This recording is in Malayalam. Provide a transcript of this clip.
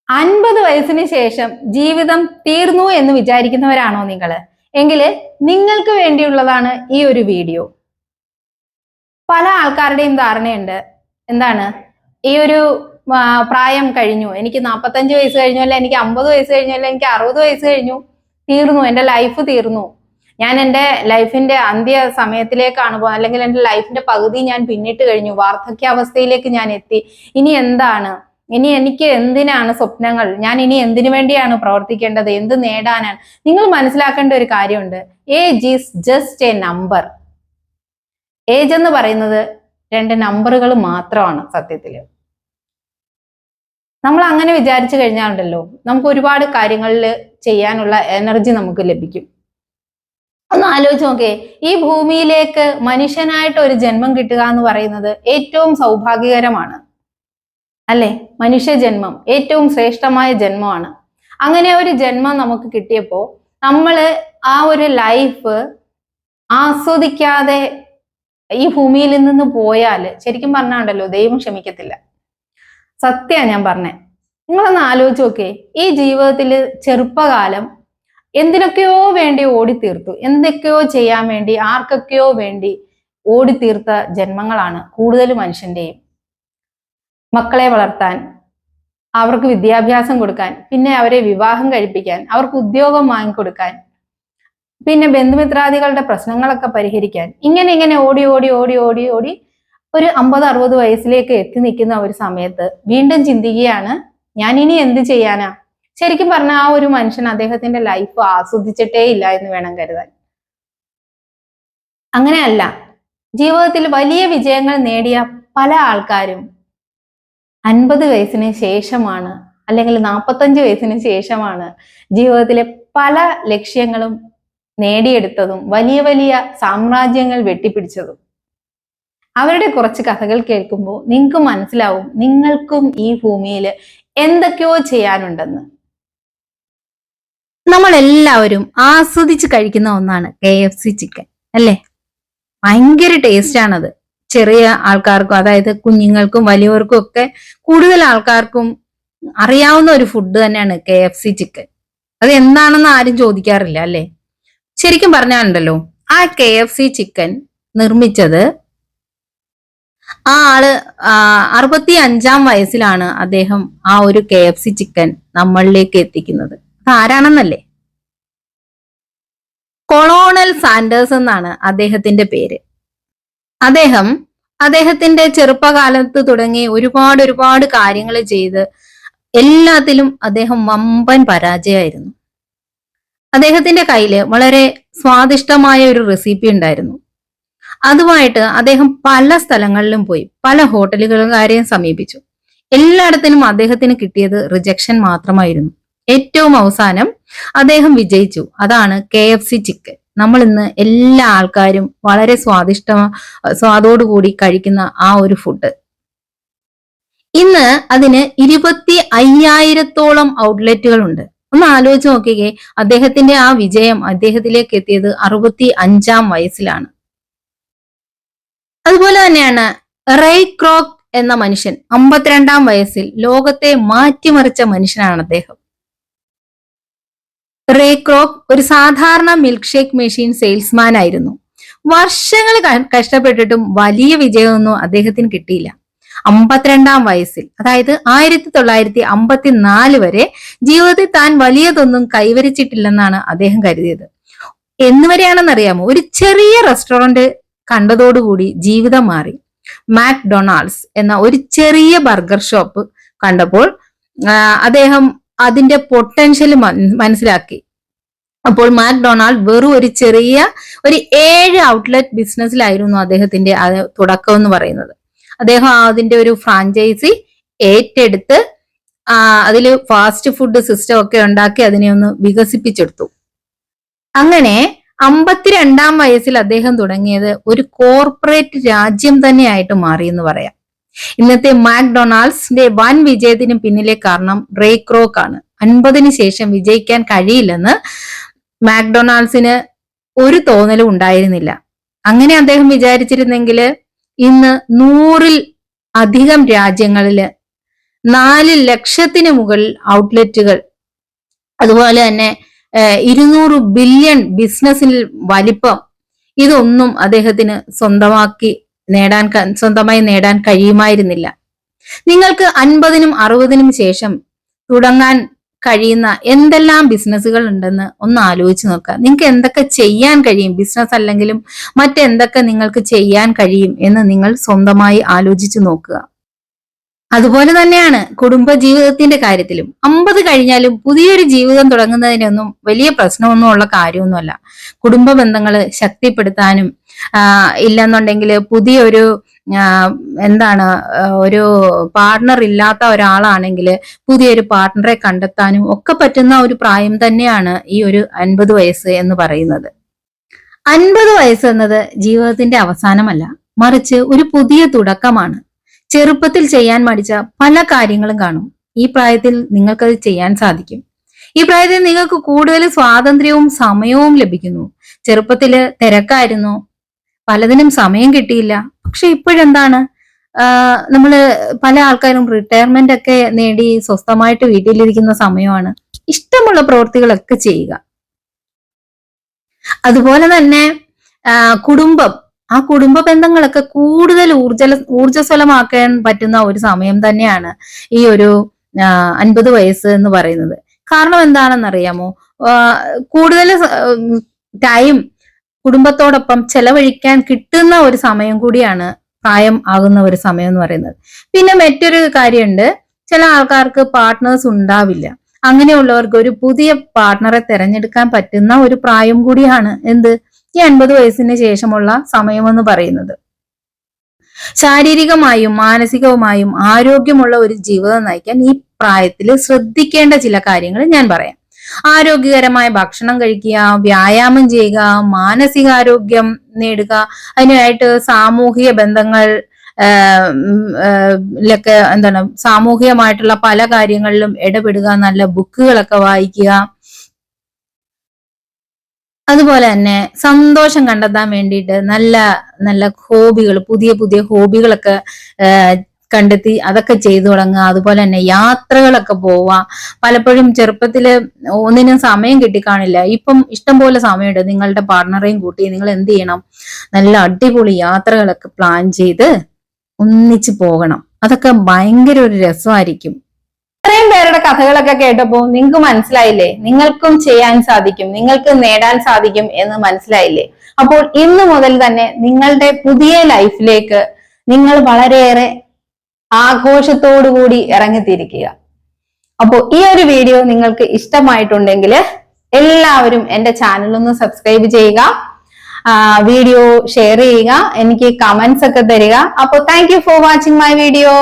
50 വയസ്സിന് ശേഷം ജീവിതം തീർന്നു എന്ന് വിചാരിക്കുന്നവരാണോ നിങ്ങൾ? എങ്കിൽ നിങ്ങൾക്ക് വേണ്ടിയുള്ളതാണ് ഈ ഒരു വീഡിയോ. പല ആൾക്കാരുടെയും ധാരണയുണ്ട്, എന്താണ് ഈ ഒരു പ്രായം കഴിഞ്ഞു, എനിക്ക് 45 വയസ്സ് കഴിഞ്ഞു, അല്ല എനിക്ക് 50 വയസ്സ് കഴിഞ്ഞു, അല്ല എനിക്ക് 60 വയസ്സ് കഴിഞ്ഞു, തീർന്നു, എൻ്റെ ലൈഫ് തീർന്നു, ഞാൻ എൻ്റെ ലൈഫിന്റെ അന്ത്യ സമയത്തിലേക്കാണ് പോകുന്നത്, അല്ലെങ്കിൽ എൻ്റെ ലൈഫിന്റെ പകുതി ഞാൻ പിന്നിട്ട് കഴിഞ്ഞു, വാർദ്ധക്യാവസ്ഥയിലേക്ക് ഞാൻ എത്തി, ഇനി എന്താണ്, ഇനി എനിക്ക് എന്തിനാണ് സ്വപ്നങ്ങൾ, ഞാൻ ഇനി എന്തിനു വേണ്ടിയാണ് പ്രവർത്തിക്കേണ്ടത്, എന്ത് നേടാനാണ്? നിങ്ങൾ മനസ്സിലാക്കേണ്ട ഒരു കാര്യമുണ്ട്, age is just A number. Age എന്ന് പറയുന്നത് 2 നമ്പറുകൾ മാത്രമാണ് സത്യത്തില്. നമ്മൾ അങ്ങനെ വിചാരിച്ചു കഴിഞ്ഞാലുണ്ടല്ലോ, നമുക്ക് ഒരുപാട് കാര്യങ്ങളിൽ ചെയ്യാനുള്ള എനർജി നമുക്ക് ലഭിക്കും. ഒന്ന് ആലോചിച്ച് നോക്കേ, ഈ ഭൂമിയിലേക്ക് മനുഷ്യനായിട്ട് ഒരു ജന്മം കിട്ടുക എന്ന് പറയുന്നത് ഏറ്റവും സൗഭാഗ്യകരമാണ്, അല്ലെ? മനുഷ്യ ജന്മം ഏറ്റവും ശ്രേഷ്ഠമായ ജന്മമാണ്. അങ്ങനെ ഒരു ജന്മം നമുക്ക് കിട്ടിയപ്പോൾ നമ്മൾ ആ ഒരു ലൈഫ് ആസ്വദിക്കാതെ ഈ ഭൂമിയിൽ നിന്ന് പോയാൽ ശരിക്കും പറഞ്ഞാണ്ടല്ലോ ദൈവം ക്ഷമിക്കത്തില്ല. സത്യമാണ് ഞാൻ പറഞ്ഞേ. നിങ്ങളൊന്ന് ആലോചിച്ച് നോക്കേ, ഈ ജീവിതത്തിൽ ചെറുപ്പകാലം എന്തിനൊക്കെയോ വേണ്ടി ഓടിത്തീർത്തു, എന്തൊക്കെയോ ചെയ്യാൻ വേണ്ടി, ആർക്കൊക്കെയോ വേണ്ടി ഓടിത്തീർത്ത ജന്മങ്ങളാണ് കൂടുതൽ മനുഷ്യന്റെയും. മക്കളെ വളർത്താൻ, അവർക്ക് വിദ്യാഭ്യാസം കൊടുക്കാൻ, പിന്നെ അവരെ വിവാഹം കഴിപ്പിക്കാൻ, അവർക്ക് ഉദ്യോഗം വാങ്ങിക്കൊടുക്കാൻ, പിന്നെ ബന്ധുമിത്രാദികളുടെ പ്രശ്നങ്ങളൊക്കെ പരിഹരിക്കാൻ, ഇങ്ങനെ ഓടി ഓടി ഓടി ഓടി ഓടി ഒരു 50-60 വയസ്സിലേക്ക് എത്തി നിൽക്കുന്ന ഒരു സമയത്ത് വീണ്ടും ചിന്തിക്കുകയാണ്, ഞാൻ ഇനി എന്ത് ചെയ്യാനാ? ശരിക്കും പറഞ്ഞാൽ ആ ഒരു മനുഷ്യൻ അദ്ദേഹത്തിന്റെ ലൈഫ് ആസ്വദിച്ചിട്ടേ ഇല്ല എന്ന് വേണം കരുതാൻ. അങ്ങനെയല്ല, ജീവിതത്തിൽ വലിയ വിജയങ്ങൾ നേടിയ പല ആൾക്കാരും 50 വയസ്സിന് ശേഷമാണ്, അല്ലെങ്കിൽ 45 വയസ്സിന് ശേഷമാണ് ജീവിതത്തിലെ പല ലക്ഷ്യങ്ങളും നേടിയെടുത്തതും വലിയ വലിയ സാമ്രാജ്യങ്ങൾ വെട്ടിപ്പിടിച്ചതും. അവരുടെ കുറച്ച് കഥകൾ കേൾക്കുമ്പോൾ നിങ്ങൾക്ക് മനസ്സിലാവും, നിങ്ങൾക്കും ഈ ഭൂമിയിൽ എന്തൊക്കെയോ ചെയ്യാനുണ്ടെന്ന്. നമ്മൾ എല്ലാവരും ആസ്വദിച്ച് കഴിക്കുന്ന ഒന്നാണ് KFC ചിക്കൻ, അല്ലേ? ഭയങ്കര ടേസ്റ്റ് ആണത്. ചെറിയ ആൾക്കാർക്കും, അതായത് കുഞ്ഞുങ്ങൾക്കും വലിയവർക്കും ഒക്കെ, കൂടുതൽ ആൾക്കാർക്കും അറിയാവുന്ന ഒരു ഫുഡ് തന്നെയാണ് KFC ചിക്കൻ. അത് എന്താണെന്ന് ആരും ചോദിക്കാറില്ല, അല്ലേ? ശരിക്കും പറഞ്ഞാലുണ്ടല്ലോ, ആ KFC ചിക്കൻ നിർമ്മിച്ചത് ആ ആള് 65-ാം വയസ്സിലാണ് അദ്ദേഹം ആ ഒരു KFC ചിക്കൻ നമ്മളിലേക്ക് എത്തിക്കുന്നത്. അത് ആരാണെന്നല്ലേ? കൊളോണൽ സാൻഡേഴ്സ് എന്നാണ് അദ്ദേഹത്തിന്റെ പേര്. അദ്ദേഹത്തിന്റെ ചെറുപ്പകാലത്ത് തുടങ്ങി ഒരുപാട് കാര്യങ്ങൾ ചെയ്ത് എല്ലാത്തിലും അദ്ദേഹം വമ്പൻ പരാജയമായിരുന്നു. അദ്ദേഹത്തിന്റെ കയ്യില് വളരെ സ്വാദിഷ്ടമായ ഒരു റെസിപ്പി ഉണ്ടായിരുന്നു. അതുമായിട്ട് അദ്ദേഹം പല സ്ഥലങ്ങളിലും പോയി, പല ഹോട്ടലുകാരെയും സമീപിച്ചു. എല്ലായിടത്തിനും അദ്ദേഹത്തിന് കിട്ടിയത് റിജക്ഷൻ മാത്രമായിരുന്നു. ഏറ്റവും അവസാനം അദ്ദേഹം വിജയിച്ചു. അതാണ് KFC ചിക്കൻ. നമ്മൾ ഇന്ന് എല്ലാ ആൾക്കാരും വളരെ സ്വാദോടുകൂടി കഴിക്കുന്ന ആ ഒരു ഫുഡ്. ഇന്ന് അതിന് 25,000-ഓളം ഔട്ട്ലെറ്റുകൾ ഉണ്ട്. ഒന്ന് ആലോചിച്ച് നോക്കിക്കേ, അദ്ദേഹത്തിന്റെ ആ വിജയം അദ്ദേഹത്തിലേക്ക് എത്തിയത് 65-ാം വയസ്സിലാണ്. അതുപോലെ തന്നെയാണ് റേ ക്രോക്ക് എന്ന മനുഷ്യൻ. 52-ാം വയസ്സിൽ ലോകത്തെ മാറ്റിമറിച്ച മനുഷ്യനാണ് അദ്ദേഹം. റേ ക്രോക്ക് ഒരു സാധാരണ മിൽക്ക് ഷേക്ക് മെഷീൻ സെയിൽസ്മാൻ ആയിരുന്നു. വർഷങ്ങൾ കഷ്ടപ്പെട്ടിട്ടും വലിയ വിജയമൊന്നും അദ്ദേഹത്തിന് കിട്ടിയില്ല. 52-ാം വയസ്സിൽ, അതായത് 1954 വരെ ജീവിതത്തിൽ താൻ വലിയതൊന്നും കൈവരിച്ചിട്ടില്ലെന്നാണ് അദ്ദേഹം കരുതിയത്. എന്നുവരെയാണെന്നറിയാമോ? ഒരു ചെറിയ റെസ്റ്റോറന്റ് കണ്ടതോടുകൂടി ജീവിതം മാറി. മാക്ഡൊണാൾഡ്സ് എന്ന ഒരു ചെറിയ ബർഗർ ഷോപ്പ് കണ്ടപ്പോൾ അദ്ദേഹം അതിന്റെ പൊട്ടൻഷ്യൽ മനസ്സിലാക്കി. അപ്പോൾ മാക്ഡൊണാൾഡ് വെറും ഒരു 7 ഔട്ട്ലെറ്റ് ബിസിനസ്സിലായിരുന്നു അദ്ദേഹത്തിന്റെ തുടക്കം എന്ന് പറയുന്നത്. അദ്ദേഹം അതിന്റെ ഒരു ഫ്രാഞ്ചൈസി ഏറ്റെടുത്ത് അതിൽ ഫാസ്റ്റ് ഫുഡ് സിസ്റ്റം ഒക്കെ ഉണ്ടാക്കി അതിനെ ഒന്ന് വികസിപ്പിച്ചെടുത്തു. അങ്ങനെ 52-ാം വയസ്സിൽ അദ്ദേഹം തുടങ്ങിയത് ഒരു കോർപ്പറേറ്റ് രാജ്യം തന്നെയായിട്ട് മാറി എന്ന് പറയാം. ഇന്നത്തെ മാക്ഡൊണാൾഡ്സിന്റെ വൻ വിജയത്തിന് പിന്നിലെ കാരണം റേ ക്രോക്ക് ആണ്. 50-ന് ശേഷം വിജയിക്കാൻ കഴിയില്ലെന്ന് മാക്ഡൊണാൾഡ്സിന് ഒരു തോന്നലും ഉണ്ടായിരുന്നില്ല. അങ്ങനെ അദ്ദേഹം വിചാരിച്ചിരുന്നെങ്കിൽ ഇന്ന് 100-ൽ അധികം രാജ്യങ്ങളില് 4 ലക്ഷത്തിന് മുകളിൽ ഔട്ട്ലെറ്റുകൾ, അതുപോലെ തന്നെ 200 ബില്യൺ ബിസിനസ്സിൽ വലിപ്പം, ഇതൊന്നും അദ്ദേഹത്തിന് സ്വന്തമായി നേടാൻ കഴിയുമായിരുന്നില്ല. നിങ്ങൾക്ക് 50-നും 60-നും ശേഷം തുടങ്ങാൻ കഴിയുന്ന എന്തെല്ലാം ബിസിനസ്സുകൾ ഉണ്ടെന്ന് ഒന്ന് ആലോചിച്ച് നോക്കുക. നിങ്ങൾക്ക് എന്തൊക്കെ ചെയ്യാൻ കഴിയും, ബിസിനസ് അല്ലെങ്കിലും മറ്റെന്തൊക്കെ നിങ്ങൾക്ക് ചെയ്യാൻ കഴിയും എന്ന് നിങ്ങൾ സ്വന്തമായി ആലോചിച്ച് നോക്കുക. അതുപോലെ തന്നെയാണ് കുടുംബ ജീവിതത്തിന്റെ കാര്യത്തിലും. 50 കഴിഞ്ഞാലും പുതിയൊരു ജീവിതം തുടങ്ങുന്നതിനൊന്നും വലിയ പ്രശ്നമൊന്നും ഉള്ള കാര്യമൊന്നുമല്ല. കുടുംബ ബന്ധങ്ങൾ ശക്തിപ്പെടുത്താനും ഇല്ലെന്നുണ്ടെങ്കിൽ പുതിയൊരു ഒരു പാർട്ണർ ഇല്ലാത്ത ഒരാളാണെങ്കിൽ പുതിയൊരു പാർട്ണറെ കണ്ടെത്താനും ഒക്കെ പറ്റുന്ന ഒരു പ്രായം തന്നെയാണ് ഈ ഒരു 50 വയസ്സ് എന്ന് പറയുന്നത്. 50 വയസ്സ് എന്നത് ജീവിതത്തിന്റെ അവസാനമല്ല, മറിച്ച് ഒരു പുതിയ തുടക്കമാണ്. ചെറുപ്പത്തിൽ ചെയ്യാൻ മടിച്ച പല കാര്യങ്ങളും കാണും. ഈ പ്രായത്തിൽ നിങ്ങൾക്കത് ചെയ്യാൻ സാധിക്കും. ഈ പ്രായത്തിൽ നിങ്ങൾക്ക് കൂടുതൽ സ്വാതന്ത്ര്യവും സമയവും ലഭിക്കുന്നു. ചെറുപ്പത്തില് തിരക്കായിരുന്നു, പലതിനും സമയം കിട്ടിയില്ല. പക്ഷെ ഇപ്പോഴെന്താണ്, നമ്മള് പല ആൾക്കാരും റിട്ടയർമെന്റ് ഒക്കെ നേടി സ്വസ്ഥമായിട്ട് വീട്ടിലിരിക്കുന്ന സമയമാണ്. ഇഷ്ടമുള്ള പ്രവൃത്തികളൊക്കെ ചെയ്യുക. അതുപോലെ തന്നെ ആ കുടുംബ ബന്ധങ്ങളൊക്കെ കൂടുതൽ ഊർജ്ജസ്വലമാക്കാൻ പറ്റുന്ന ഒരു സമയം തന്നെയാണ് ഈ ഒരു 50 വയസ്സ് എന്ന് പറയുന്നത്. കാരണം എന്താണെന്നറിയാമോ, കൂടുതൽ ടൈം കുടുംബത്തോടൊപ്പം ചെലവഴിക്കാൻ കിട്ടുന്ന ഒരു സമയം കൂടിയാണ് പ്രായം ആകുന്ന ഒരു സമയം എന്ന് പറയുന്നത്. പിന്നെ മറ്റൊരു കാര്യമുണ്ട്, ചില ആൾക്കാർക്ക് പാർട്ട്നേഴ്സ് ഉണ്ടാവില്ല. അങ്ങനെയുള്ളവർക്ക് ഒരു പുതിയ പാർട്ട്ണറെ തിരഞ്ഞെടുക്കാൻ പറ്റുന്ന ഒരു പ്രായം കൂടിയാണ് ഈ 50 വയസ്സിന് ശേഷമുള്ള സമയമെന്ന് പറയുന്നത്. ശാരീരികമായും മാനസികവുമായും ആരോഗ്യമുള്ള ഒരു ജീവിതം നയിക്കാൻ ഈ പ്രായത്തിൽ ശ്രദ്ധിക്കേണ്ട ചില കാര്യങ്ങൾ ഞാൻ പറയാം. ആരോഗ്യകരമായ ഭക്ഷണം കഴിക്കുക, വ്യായാമം ചെയ്യുക, മാനസികാരോഗ്യം നേടുക, അതിനായിട്ട് സാമൂഹിക ബന്ധങ്ങൾ സാമൂഹികമായിട്ടുള്ള പല കാര്യങ്ങളിലും ഇടപെടുക, നല്ല ബുക്കുകളൊക്കെ വായിക്കുക. അതുപോലെ തന്നെ സന്തോഷം കണ്ടെത്താൻ വേണ്ടിയിട്ട് നല്ല നല്ല ഹോബികൾ, പുതിയ പുതിയ ഹോബികളൊക്കെ കണ്ടെത്തി അതൊക്കെ ചെയ്തു തുടങ്ങുക. അതുപോലെ തന്നെ യാത്രകളൊക്കെ പോവുക. പലപ്പോഴും ചെറുപ്പത്തില് ഒന്നിനും സമയം കിട്ടിക്കാണില്ല, ഇപ്പം ഇഷ്ടംപോലെ സമയമുണ്ട്. നിങ്ങളുടെ പാർട്ണറേയും കൂട്ടി നിങ്ങൾ എന്ത് ചെയ്യണം, നല്ല അടിപൊളി യാത്രകളൊക്കെ പ്ലാൻ ചെയ്ത് ഒന്നിച്ച് പോകണം. അതൊക്കെ ഭയങ്കര ഒരു രസമായിരിക്കും. ഇത്രയും പേരുടെ കഥകളൊക്കെ കേട്ടപ്പോ നിങ്ങൾക്ക് മനസ്സിലായില്ലേ, നിങ്ങൾക്കും ചെയ്യാൻ സാധിക്കും, നിങ്ങൾക്ക് നേടാൻ സാധിക്കും എന്ന് മനസ്സിലായില്ലേ? അപ്പോൾ ഇന്നു മുതൽ തന്നെ നിങ്ങളുടെ പുതിയ ലൈഫിലേക്ക് നിങ്ങൾ വളരെയേറെ ആഘോഷത്തോടുകൂടി ഇറങ്ങിത്തിരിക്കുക. അപ്പോൾ ഈ ഒരു വീഡിയോ നിങ്ങൾക്ക് ഇഷ്ടമായിട്ടുണ്ടെങ്കിൽ എല്ലാവരും എന്റെ ചാനൽ ഒന്ന് സബ്സ്ക്രൈബ് ചെയ്യുക, വീഡിയോ ഷെയർ ചെയ്യുക, എനിക്ക് കമന്റ്സ് ഒക്കെ തരിക. അപ്പോൾ thank you for watching my video.